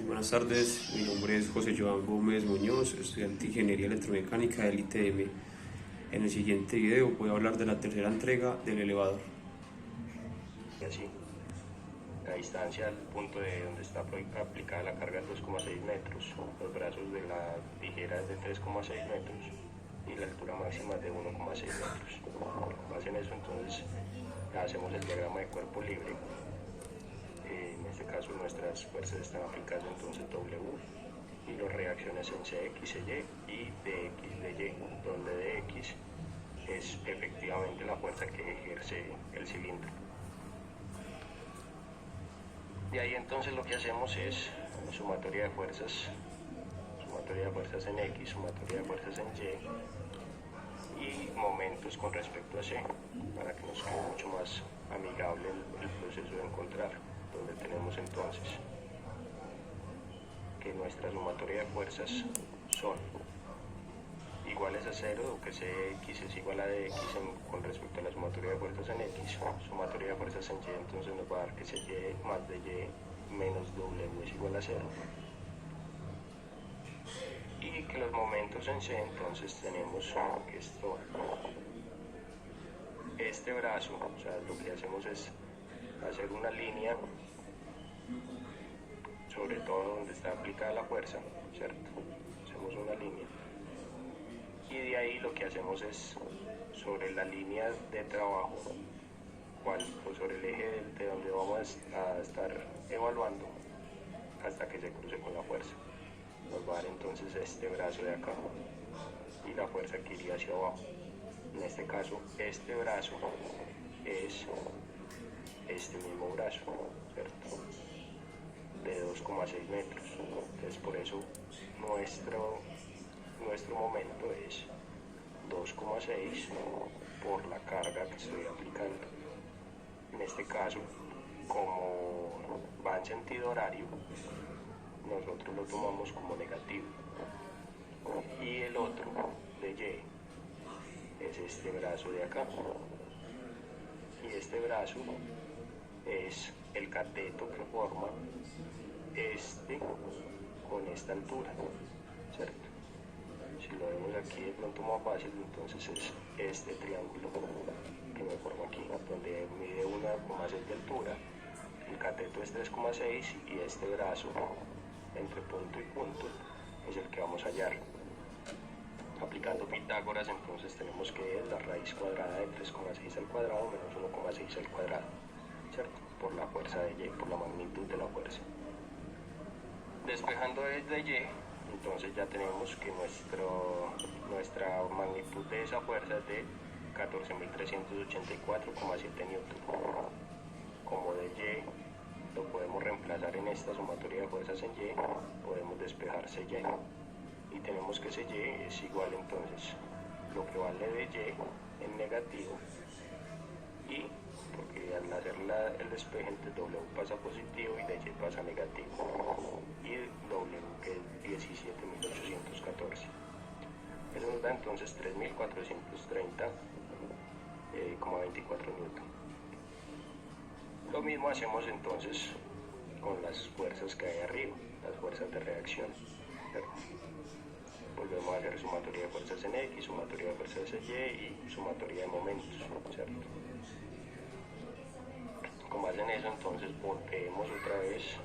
Buenas tardes, mi nombre es José Joan Gómez Muñoz, estudiante de Ingeniería Electromecánica del ITM. En el siguiente video voy a hablar de la tercera entrega del elevador. Y así, la distancia al punto de donde está aplicada la carga es 2,6 metros, los brazos de la tijera es de 3,6 metros y la altura máxima es de 1,6 metros. Con base en eso, entonces, hacemos el diagrama de cuerpo libre. En este caso nuestras fuerzas están aplicadas entonces W y las reacciones en CX, CY y DX, DY, donde DX es efectivamente la fuerza que ejerce el cilindro. De ahí entonces lo que hacemos es sumatoria de fuerzas en X, sumatoria de fuerzas en Y y momentos con respecto a C, para que nos quede mucho más amigable el proceso de encontrar, donde tenemos entonces que nuestra sumatoria de fuerzas son iguales a 0, o que Cx es igual a dx con respecto a la sumatoria de fuerzas en X, sumatoria de fuerzas en Y, entonces nos va a dar que Cy más dy menos W es igual a 0. Y que los momentos en C, entonces tenemos que este brazo, o sea, lo que hacemos es hacer una línea, sobre todo donde está aplicada la fuerza, ¿cierto? Hacemos una línea. Y de ahí lo que hacemos es, sobre la línea de trabajo, o sobre el eje de donde vamos a estar evaluando, hasta que se cruce con la fuerza. Nos va a dar entonces este brazo de acá y la fuerza que iría hacia abajo. En este caso, este brazo es este mismo brazo, ¿cierto? De 2,6 metros. Entonces por eso nuestro momento es 2,6 por la carga que estoy aplicando. En este caso, como va en sentido horario, nosotros lo tomamos como negativo. Y el otro de Y es este brazo de acá. Y este brazo es el cateto que forma este con esta altura, ¿cierto? Si lo vemos aquí de pronto más fácil, entonces es este triángulo que me forma aquí, donde mide 1,6 de altura, el cateto es 3,6 y este brazo entre punto y punto es el que vamos a hallar. Aplicando Pitágoras, entonces tenemos que la raíz cuadrada de 3,6 al cuadrado menos 1,6 al cuadrado, ¿cierto? Por la fuerza de Y, por la magnitud de la fuerza. Despejando desde Y, entonces ya tenemos que nuestra magnitud de esa fuerza es de 14.384,7 newton. Como de Y lo podemos reemplazar en esta sumatoria de fuerzas en Y, podemos despejar CY. Y tenemos que CY es igual entonces lo que vale de Y en negativo, y porque al hacer el despeje entre W pasa positivo y de Y pasa negativo, y W que es 17.814. Eso nos da entonces 3.430,24 newton. Lo mismo hacemos entonces con las fuerzas que hay arriba, las fuerzas de reacción, ¿cierto? Volvemos a hacer sumatoria de fuerzas en X, sumatoria de fuerzas en Y y sumatoria de momentos, ¿cierto? Con base en eso, entonces volvemos otra vez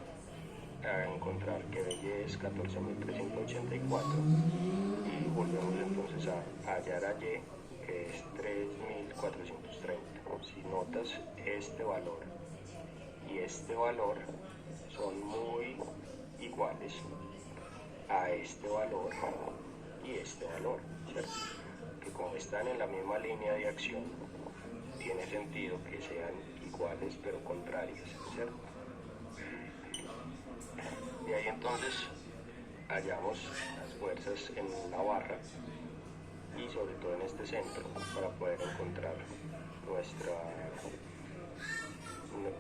a encontrar que de Y es 14.384 y volvemos entonces a hallar a Y, que es 3.430. Si notas, este valor y este valor son muy iguales a este valor y este valor, ¿cierto? Que como están en la misma línea de acción, tiene sentido que sean iguales pero contrarias, ¿cierto? De ahí entonces hallamos las fuerzas en la barra y sobre todo en este centro para poder encontrar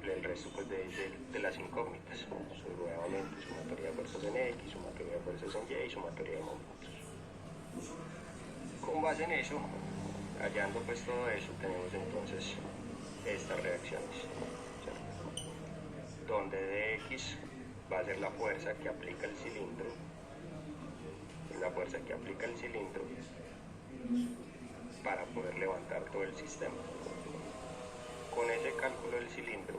el resto pues, de las incógnitas. Nuevamente sumatoria de fuerzas en X, sumatoria de fuerzas en Y y sumatoria de momentos. Con base en eso, hallando pues todo eso, tenemos entonces estas reacciones, ¿cierto? Donde dx va a ser la fuerza que aplica el cilindro, para poder levantar todo el sistema. Con ese cálculo del cilindro,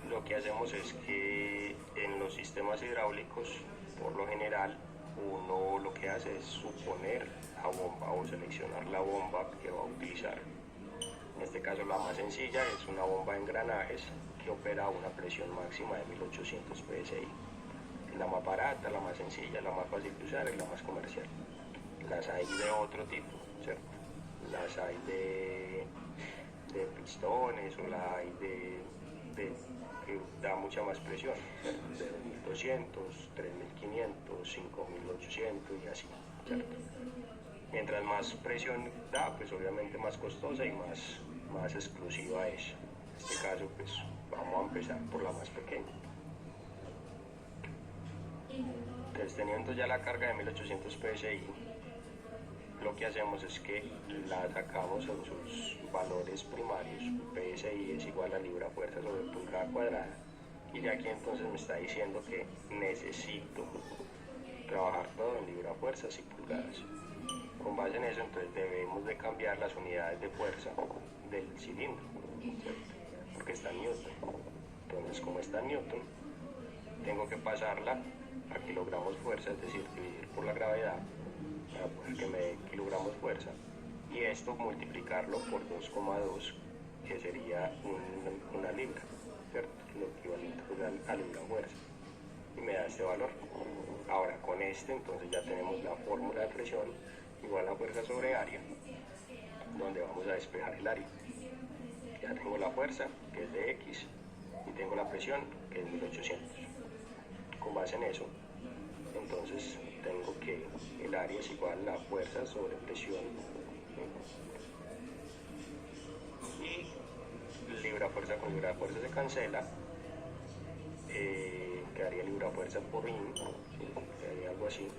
lo que hacemos es que en los sistemas hidráulicos, por lo general, uno lo que hace es suponer la bomba o seleccionar la bomba que va a utilizar. En este caso, la más sencilla es una bomba de engranajes que opera a una presión máxima de 1800 psi. La más barata, la más sencilla, la más fácil de usar y la más comercial. Las hay de otro tipo, ¿cierto? Las hay de pistones o la hay que da mucha más presión, ¿cierto? De 2200, 3500, 5800 y así, ¿cierto? Mientras más presión da, pues obviamente más costosa y más exclusiva es. En este caso, pues vamos a empezar por la más pequeña. Entonces, teniendo ya la carga de 1800 psi, lo que hacemos es que la sacamos en sus valores primarios. PSI es igual a libra fuerza sobre pulgada cuadrada. Y de aquí entonces me está diciendo que necesito trabajar todo en libra fuerzas y pulgadas. Con base en eso, entonces debemos de cambiar las unidades de fuerza del cilindro, ¿cierto? Porque está en newton. Entonces, como está en newton, tengo que pasarla a kilogramos fuerza, es decir, dividir por la gravedad para poder que me dé kilogramos fuerza, y esto multiplicarlo por 2,2, que sería una libra, ¿cierto? Lo equivalente a libra fuerza, y me da este valor. Ahora con este entonces ya tenemos la fórmula de presión igual a fuerza sobre área, donde vamos a despejar el área. Ya tengo la fuerza, que es de X, y tengo la presión, que es 1800. Con base en eso, entonces tengo que el área es igual a la fuerza sobre presión, y libra fuerza con libra fuerza se cancela, quedaría libra fuerza por IN, ¿sí? Quedaría algo así.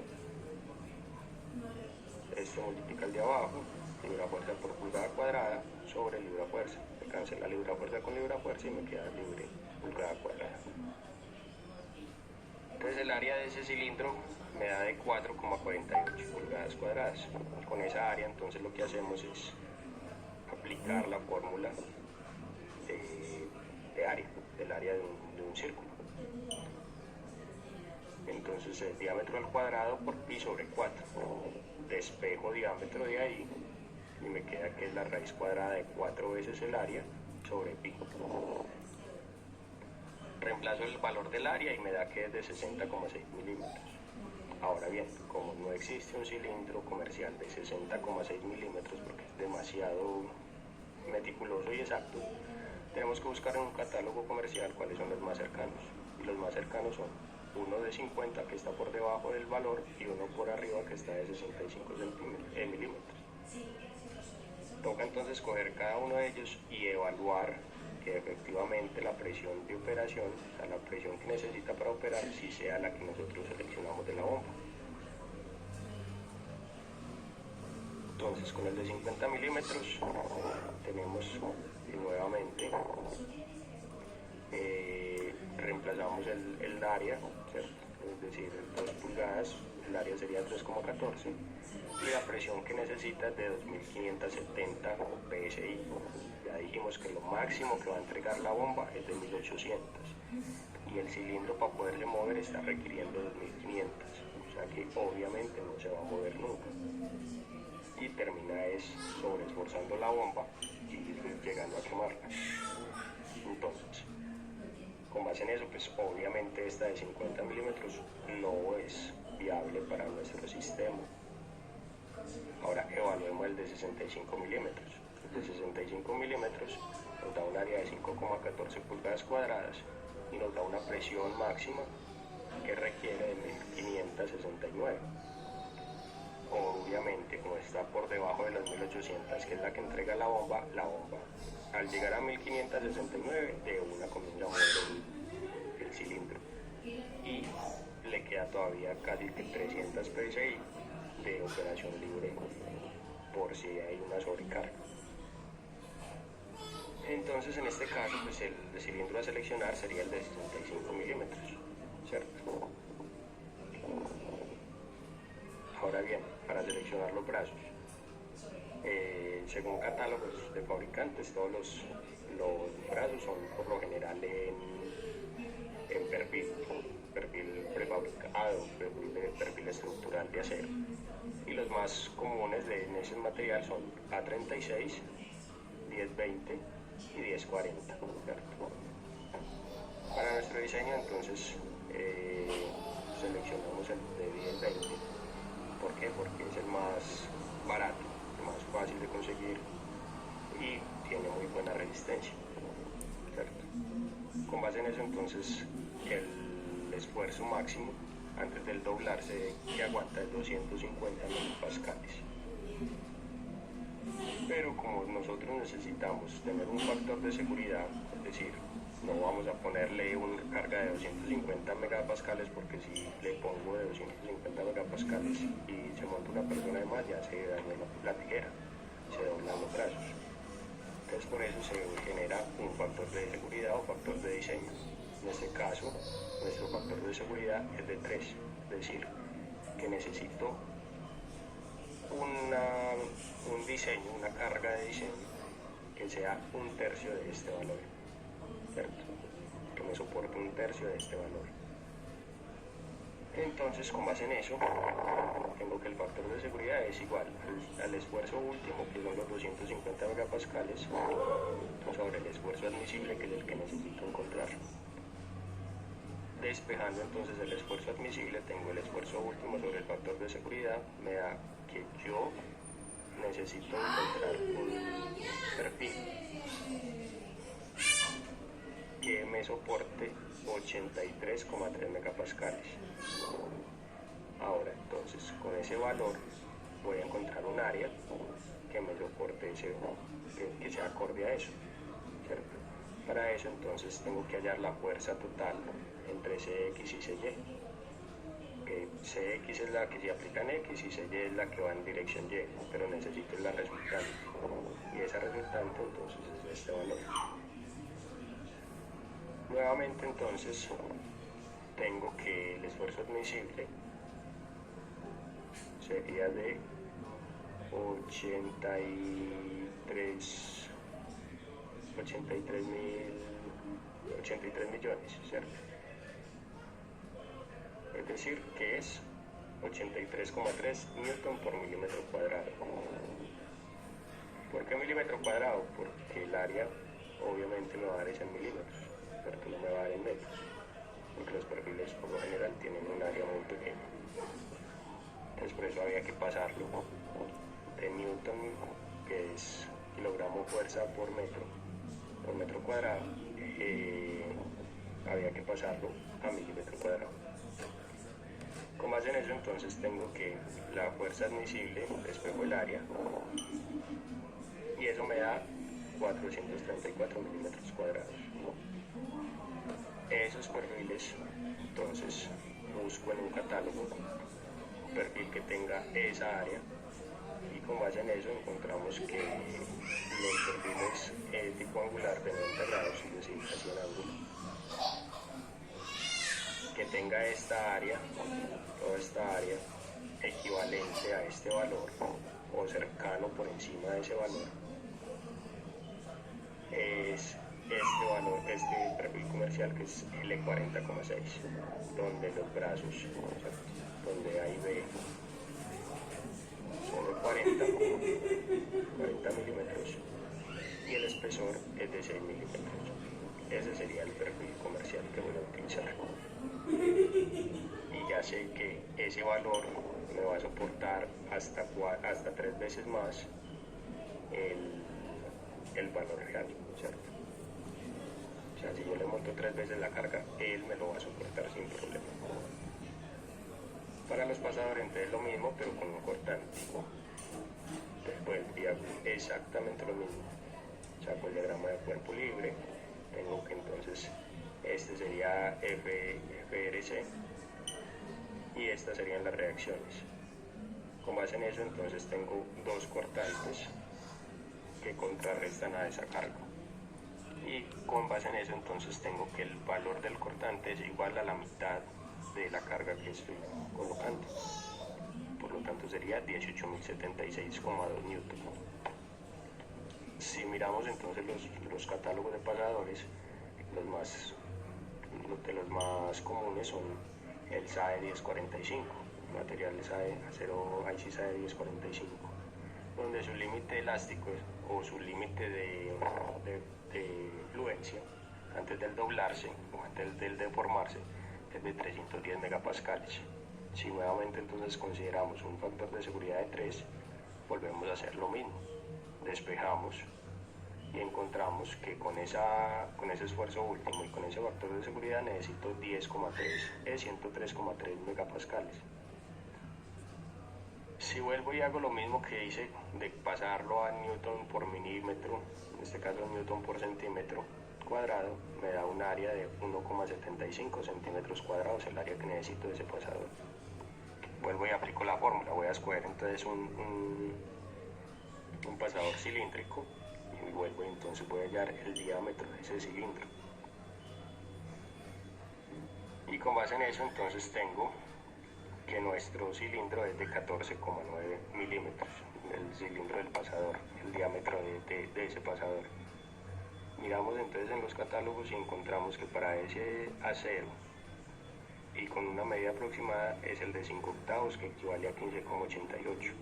Esto multiplica el de abajo, libra fuerza por pulgada cuadrada sobre libra fuerza. Se cancela libra fuerza con libra fuerza y me queda libre pulgada cuadrada. Entonces el área de ese cilindro me da de 4,48 pulgadas cuadradas. Con esa área entonces lo que hacemos es aplicar la fórmula de área, del área de un círculo. Entonces el diámetro al cuadrado por pi sobre 4. Despejo diámetro de ahí y me queda que es la raíz cuadrada de 4 veces el área sobre pi. Reemplazo el valor del área y me da que es de 60,6 milímetros. Ahora bien, como no existe un cilindro comercial de 60,6 milímetros porque es demasiado meticuloso y exacto, tenemos que buscar en un catálogo comercial cuáles son los más cercanos. Y los más cercanos son uno de 50 que está por debajo del valor y uno por arriba que está de 65 milímetros. Toca entonces coger cada uno de ellos y evaluar que efectivamente la presión de operación, o sea, la presión que necesita para operar, si sea la que nosotros seleccionamos de la bomba. Entonces con el de 50 milímetros tenemos nuevamente, reemplazamos el área, ¿cierto? Es decir, 2 pulgadas, el área sería 3,14 y la presión que necesita es de 2570 psi. Ya dijimos que lo máximo que va a entregar la bomba es de 1800 y el cilindro para poderse mover está requiriendo 2500, o sea que obviamente no se va a mover nunca y termina sobreesforzando la bomba y llegando a quemarla. Entonces, con base en eso, pues obviamente esta de 50 milímetros no es viable para nuestro sistema. Ahora evaluemos el de 65 milímetros. El de 65 milímetros nos da un área de 5,14 pulgadas cuadradas y nos da una presión máxima que requiere de 1569. Obviamente, como está por debajo de las 1800, que es la que entrega la bomba al llegar a 1569 de una comienza a mover el cilindro y le queda todavía casi que 300 psi de operación libre por si hay una sobrecarga. Entonces Entonces en este caso pues el cilindro a seleccionar sería el de 65 milímetros, ¿cierto? Ahora bien, para seleccionar los brazos, según catálogos de fabricantes, todos los brazos son por lo general en perfil prefabricado, perfil estructural de acero. Y los más comunes en ese material son A36, 1020 y 1040, ¿cierto? Para nuestro diseño entonces seleccionamos el de 1020. ¿Por qué? Porque es el más barato, el más fácil de conseguir y tiene muy buena resistencia, ¿cierto? Con base en eso entonces el esfuerzo máximo antes del doblarse que aguanta es 250 megapascales. Pero como nosotros necesitamos tener un factor de seguridad, es decir, no vamos a ponerle una carga de 250 megapascales porque si le pongo de 250 megapascales y se monta una persona de más, ya se dañó la tijera, se doblan los brazos. Entonces por eso se genera un factor de seguridad o factor de diseño. En este caso, nuestro factor de seguridad es de 3, es decir, que necesito un diseño, una carga de diseño que sea un tercio de este valor, ¿cierto? Que me soporte un tercio de este valor. Entonces, con base en eso, tengo que el factor de seguridad es igual al esfuerzo último, que son los 250 megapascales, sobre el esfuerzo admisible, que es el que necesito encontrar. Despejando entonces el esfuerzo admisible, tengo el esfuerzo último sobre el factor de seguridad, me da que yo necesito encontrar un perfil que me soporte 83,3 megapascales. Ahora entonces con ese valor voy a encontrar un área que me soporte que sea acorde a eso, ¿cierto? Para eso entonces tengo que hallar la fuerza total entre CX y CY, que CX es la que se aplica en X y CY es la que va en dirección Y, pero necesito la resultante, y esa resultante entonces es este valor. Nuevamente entonces tengo que el esfuerzo admisible sería de 83 millones, ¿cierto? Es decir, que es 83,3 newton por milímetro cuadrado. ¿Por qué milímetro cuadrado? Porque el área obviamente me va a dar es en milímetros, ¿cierto? No me va a dar en metros, porque los perfiles por lo general tienen un área muy pequeña. Entonces por eso había que pasarlo de newton, que es kilogramo fuerza por metro cuadrado, había que pasarlo a milímetro cuadrado. Con base en eso entonces tengo que la fuerza admisible, despejo el área, y eso me da 434 milímetros cuadrados. Esos perfiles entonces busco en un catálogo un perfil que tenga esa área, y con base en eso encontramos que los perfiles tipo angular de 90 grados, es decir, casi un ángulo, que tenga esta área, toda esta área equivalente a este valor o cercano por encima de ese valor, es este valor, este perfil comercial, que es L40,6, donde los brazos, ¿cierto? Donde A y B son de 40 milímetros y el espesor es de 6 milímetros. Ese sería el perfil comercial que voy a utilizar. Y ya sé que ese valor me va a soportar hasta 3 veces más el valor real, ¿cierto? O sea, si yo le monto 3 veces la carga, él me lo va a soportar sin problema. Para los pasadores entonces lo mismo, pero con un cortante. Después hago exactamente lo mismo. Saco el diagrama de cuerpo libre. Tengo que entonces, este sería FRC y estas serían las reacciones. Con base en eso entonces tengo dos cortantes que contrarrestan a esa carga. y con base en eso entonces tengo que el valor del cortante es igual a la mitad de la carga que estoy colocando. Por lo tanto sería 18.076,2 newton. Si miramos entonces los catálogos de pasadores, de los más comunes son el SAE 1045, materiales acero IC SAE 1045, donde su límite elástico o su límite de fluencia antes del doblarse o antes del deformarse es de 310 megapascales. Si nuevamente entonces consideramos un factor de seguridad de 3, volvemos a hacer lo mismo. Despejamos y encontramos que con ese esfuerzo último y con ese factor de seguridad necesito 10,3, 103,3 megapascales. Si vuelvo y hago lo mismo que hice de pasarlo a newton por milímetro, en este caso newton por centímetro cuadrado, me da un área de 1,75 centímetros cuadrados, el área que necesito de ese pasador. Vuelvo y aplico la fórmula, voy a escoger entonces un pasador cilíndrico y vuelvo y entonces voy a hallar el diámetro de ese cilindro. Y con base en eso entonces tengo que nuestro cilindro es de 14,9 milímetros, el cilindro del pasador, el diámetro de ese pasador. Miramos entonces en los catálogos y encontramos que para ese acero y con una medida aproximada es el de 5 octavos, que equivale a 15,88,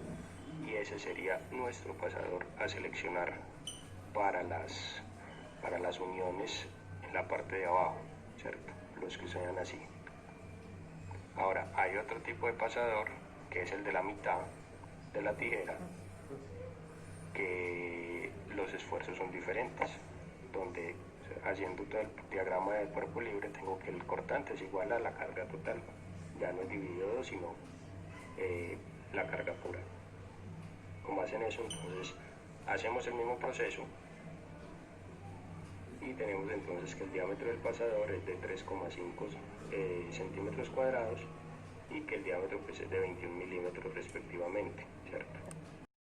y ese sería nuestro pasador a seleccionar para las uniones en la parte de abajo, ¿cierto? Los que sean así. Ahora hay otro tipo de pasador que es el de la mitad de la tijera, que los esfuerzos son diferentes, donde haciendo todo el diagrama del cuerpo libre tengo que el cortante es igual a la carga total, ya no es dividido sino la carga pura. Con base en eso entonces hacemos el mismo proceso y tenemos entonces que el diámetro del pasador es de 3,5 centímetros cuadrados y que el diámetro pues es de 21 milímetros respectivamente, ¿cierto?